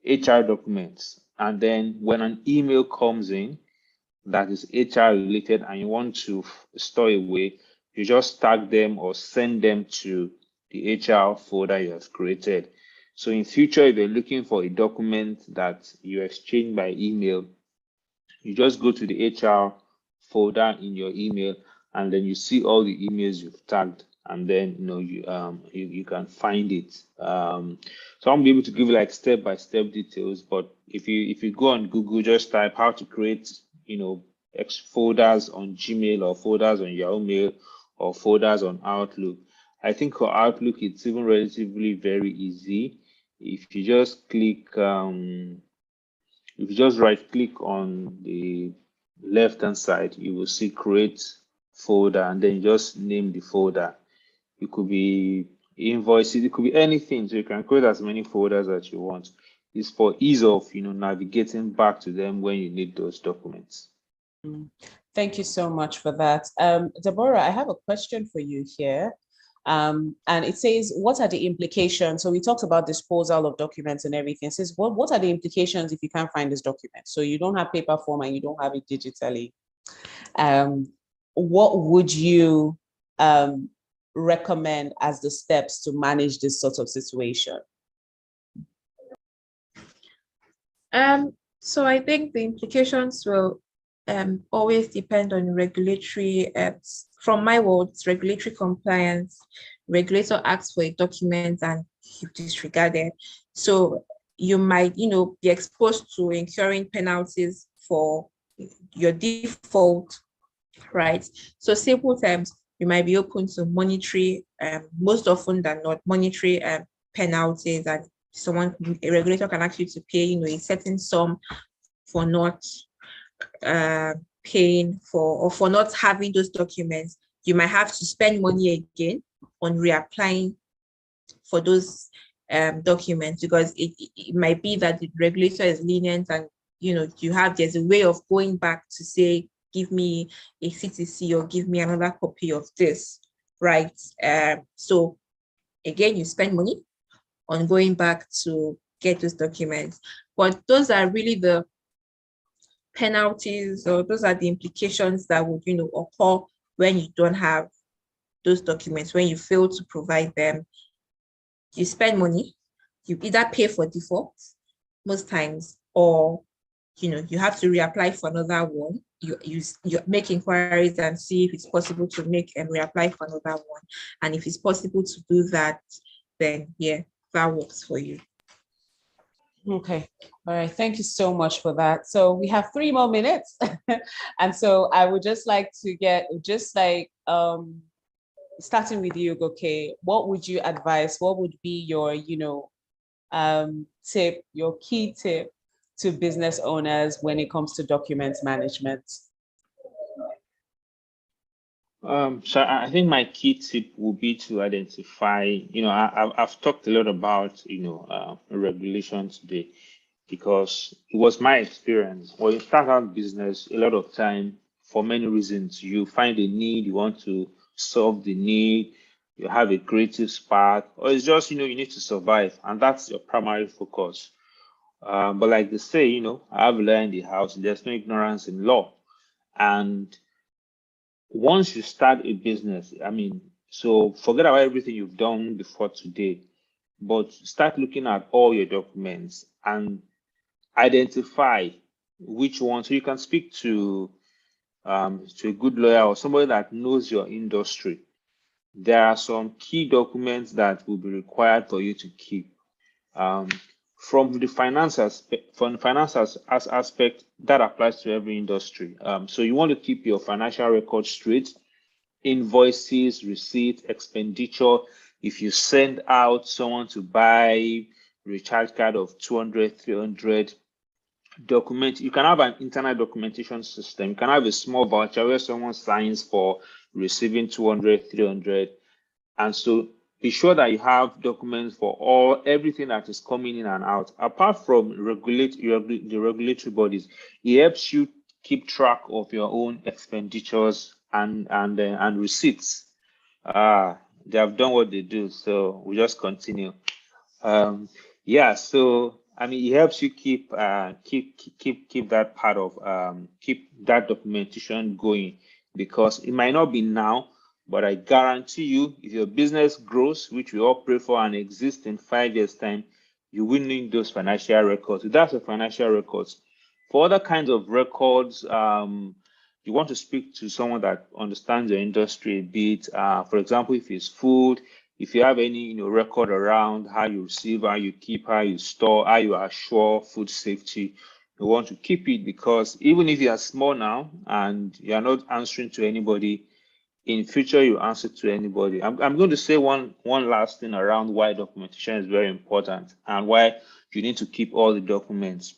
HR documents, and then when an email comes in that is HR related and you want to store away, you just tag them or send them to the HR folder you have created. So in future, if you're looking for a document that you exchange by email, you just go to the HR folder in your email, and then you see all the emails you've tagged, and then you can find it. So I won't be able to give you like step-by-step details, but if you go on Google, just type how to create folders on Gmail or folders on Yahoo Mail or folders on Outlook. I think for Outlook, it's even relatively very easy. If you just click, if you just right click on the left-hand side, you will see create folder, and then you just name the folder. It could be invoices, it could be anything. So you can create as many folders as you want. It's for ease of navigating back to them when you need those documents. Thank you so much for that. Deborah, I have a question for you here. And it says, what are the implications? So we talked about disposal of documents and everything. It says, what are the implications if you can't find this document? So you don't have paper form and you don't have it digitally. What would you recommend as the steps to manage this sort of situation? So I think the implications will always depend on regulatory, from my world, it's regulatory compliance. Regulator asks for a document and you disregard it. So you might, be exposed to incurring penalties for your default, right? So simple terms, you might be open to monetary, most often than not, monetary penalties, and a regulator can ask you to pay, you know, a certain sum for not paying for not having those documents. You might have to spend money again on reapplying for those documents, because it might be that the regulator is lenient, and you know, there's a way of going back to say, give me a CTC or give me another copy of this, right? So again, you spend money on going back to get those documents. But those are really the penalties, or those are the implications that would, you know, occur when you don't have those documents, when you fail to provide them. You spend money, you either pay for default most times, or you know, you have to reapply for another one. You make inquiries and see if it's possible to make and reapply for another one. And if it's possible to do that, then yeah, that works for you. Okay. All right. Thank you so much for that. So we have 3 more minutes. And so I would just like to get starting with you, okay, what would you advise? What would be your, you know, tip, your key tip to business owners when it comes to document management? So I think my key tip would be to identify, you know, I've talked a lot about, you know, regulation today, because it was my experience. When you start out business, a lot of time, for many reasons, you find a need, you want to solve the need, you have a creative spark, or it's just, you know, you need to survive, and that's your primary focus. But like they say, you know, I have learned in the house, there's no ignorance in law. And once you start a business, I mean, so forget about everything you've done before today, but start looking at all your documents and identify which one. So you can speak to a good lawyer or somebody that knows your industry. There are some key documents that will be required for you to keep. Um, from the finances as aspect, that applies to every industry. So you want to keep your financial record straight, invoices, receipt, expenditure. If you send out someone to buy recharge card of 200, 300, document, you can have an internal documentation system. You can have a small voucher where someone signs for receiving 200, 300. And so be sure that you have documents for everything that is coming in and out. Apart from the regulatory bodies, it helps you keep track of your own expenditures and receipts. They have done what they do, so we just continue. Yeah, so I mean, it helps you keep that part of keep that documentation going, because it might not be now, but I guarantee you, if your business grows, which we all pray for, and exists in 5 years' time, you will need those financial records. So that's the financial records. For other kinds of records, you want to speak to someone that understands your industry a bit. For example, if it's food, if you have any record around how you receive, how you keep, how you store, how you assure food safety, you want to keep it, because even if you are small now and you are not answering to anybody, in future you answer to anybody. I'm going to say one last thing around why documentation is very important and why you need to keep all the documents.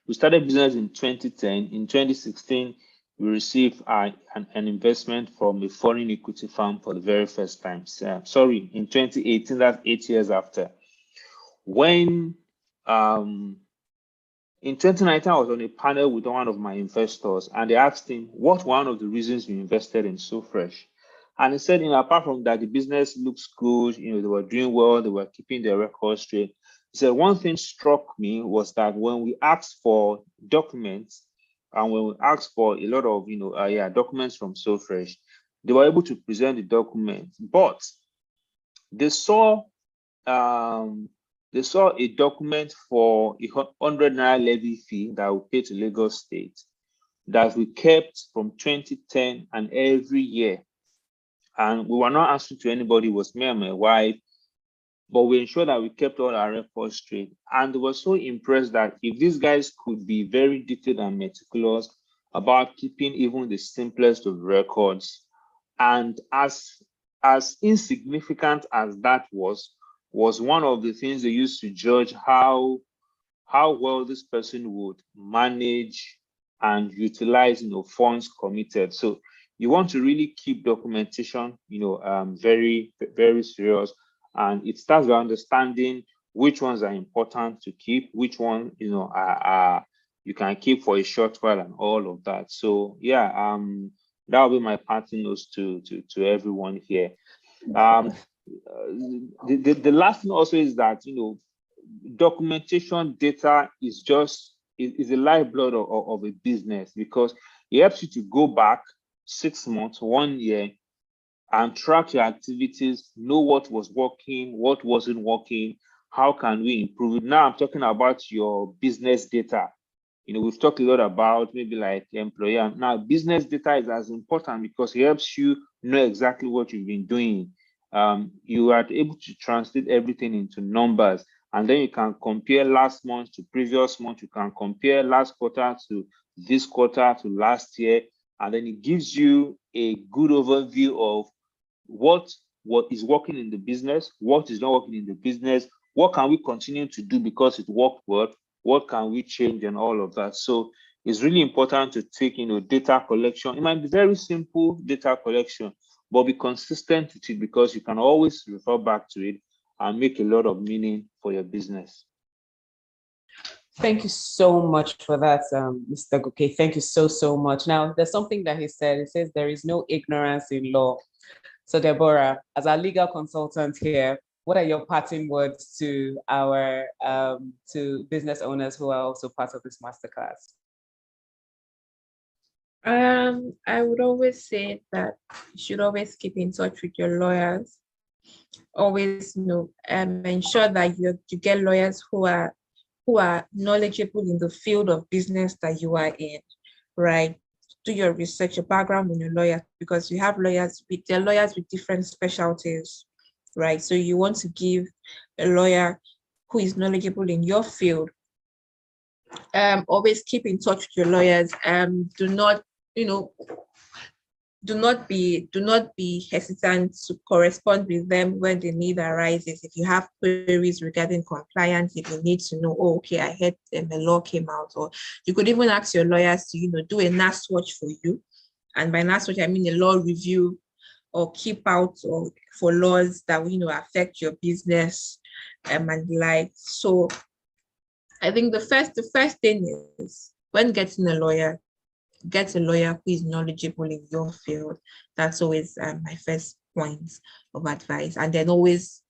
We started business in 2010. In 2016, we received an investment from a foreign equity firm for the very first time. Sorry, in 2018, that's 8 years after. When in 2019, I was on a panel with one of my investors, and they asked him what one of the reasons we invested in SoFresh. And he said, apart from that, the business looks good, they were doing well, they were keeping their records straight. He said, one thing struck me was that when we asked for documents, and when we asked for a lot of, documents from SoFresh, they were able to present the documents, but they saw a document for ₦100 levy fee that we pay to Lagos State that we kept from 2010 and every year. And we were not answering to anybody, it was me and my wife, but we ensured that we kept all our records straight. And they were so impressed that if these guys could be very detailed and meticulous about keeping even the simplest of records, and as insignificant as that was, was one of the things they used to judge how well this person would manage and utilize, funds committed. So you want to really keep documentation, very, very serious. And it starts by understanding which ones are important to keep, which one, are you can keep for a short while and all of that. So yeah, that will be my parting notes to everyone here. The last thing also is that, documentation data is the lifeblood of a business, because it helps you to go back 6 months, 1 year, and track your activities, know what was working, what wasn't working, how can we improve it. Now I'm talking about your business data. We've talked a lot about maybe like employer. Now business data is as important because it helps you know exactly what you've been doing. You are able to translate everything into numbers, and then you can compare last month to previous month. You can compare last quarter to this quarter to last year, and then it gives you a good overview of what is working in the business, what is not working in the business, what can we continue to do because it worked well, what can we change, and all of that. So it's really important to take, data collection. It might be very simple data collection, but be consistent with it, because you can always refer back to it and make a lot of meaning for your business. Thank you so much for that, Mr. Goke. Thank you so much. Now, there's something that he said. He says there is no ignorance in law. So Deborah, as our legal consultant here, what are your parting words to our to business owners who are also part of this masterclass? I would always say that you should always keep in touch with your lawyers. Always, ensure that you get lawyers who are knowledgeable in the field of business that you are in, right? Do your research, your background on your lawyer, because you have lawyers with different specialties, right? So you want to give a lawyer who is knowledgeable in your field. Always keep in touch with your lawyers. Do not be hesitant to correspond with them when the need arises. If you have queries regarding compliance, if you need to know, okay, I heard the law came out, or you could even ask your lawyers to, do a NAS watch for you. And by NAS watch, I mean a law review or keep out or for laws that will, affect your business and the like. So I think the first thing is, when getting a lawyer, get a lawyer who is knowledgeable in your field. That's always my first point of advice. And then always,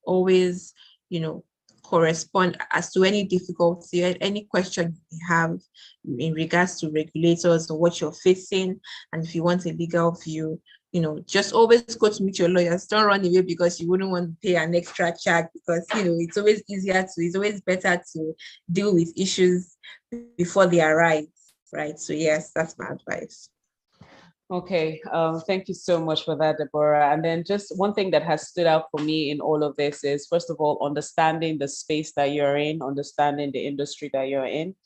correspond as to any difficulty, any question you have in regards to regulators or what you're facing. And if you want a legal view, just always go to meet your lawyers. Don't run away because you wouldn't want to pay an extra charge, because, it's always better to deal with issues before they arise. Right. So yes, that's my advice. Okay. Thank you so much for that, Deborah. And then just one thing that has stood out for me in all of this is, first of all, understanding the space that you're in, understanding the industry that you're in.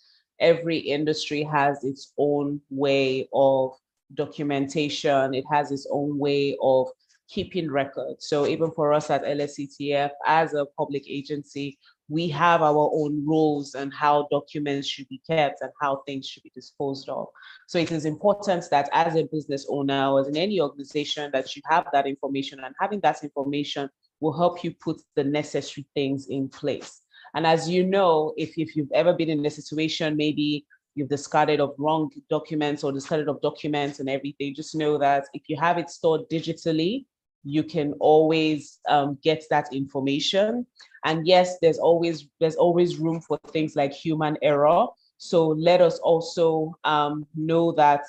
Every industry has its own way of documentation. It has its own way of keeping records. So even for us at LSETF, as a public agency, we have our own rules and how documents should be kept and how things should be disposed of. So it is important that as a business owner or as in any organization that you have that information, and having that information will help you put the necessary things in place. And as you know, if you've ever been in a situation, maybe you've discarded of wrong documents or discarded of documents and everything, just know that if you have it stored digitally, you can always get that information. And yes, there's always room for things like human error. So let us also know that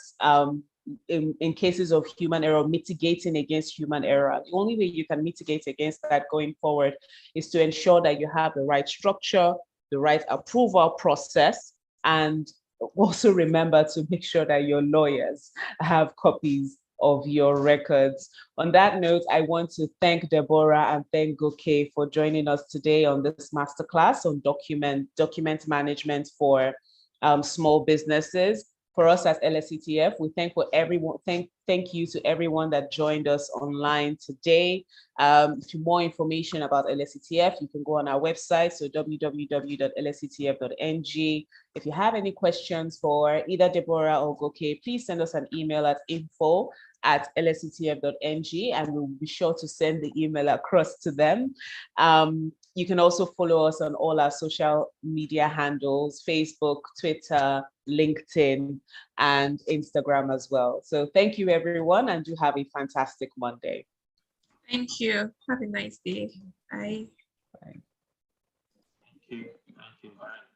in cases of human error, mitigating against human error, the only way you can mitigate against that going forward is to ensure that you have the right structure, the right approval process, and also remember to make sure that your lawyers have copies of your records. On that note, I want to thank Deborah and thank Goke for joining us today on this masterclass on document management for small businesses. for us at LSETF. We thank you to everyone that joined us online today. For more information about LSETF, you can go on our website, so www.lsetf.ng. If you have any questions for either Deborah or Goke, please send us an email at info@lsetf.ng, and we'll be sure to send the email across to them. You can also follow us on all our social media handles, Facebook, Twitter, LinkedIn, and Instagram as well. So thank you, everyone, and do have a fantastic Monday. Thank you. Have a nice day. Bye. Bye. Thank you. Thank you. Bye.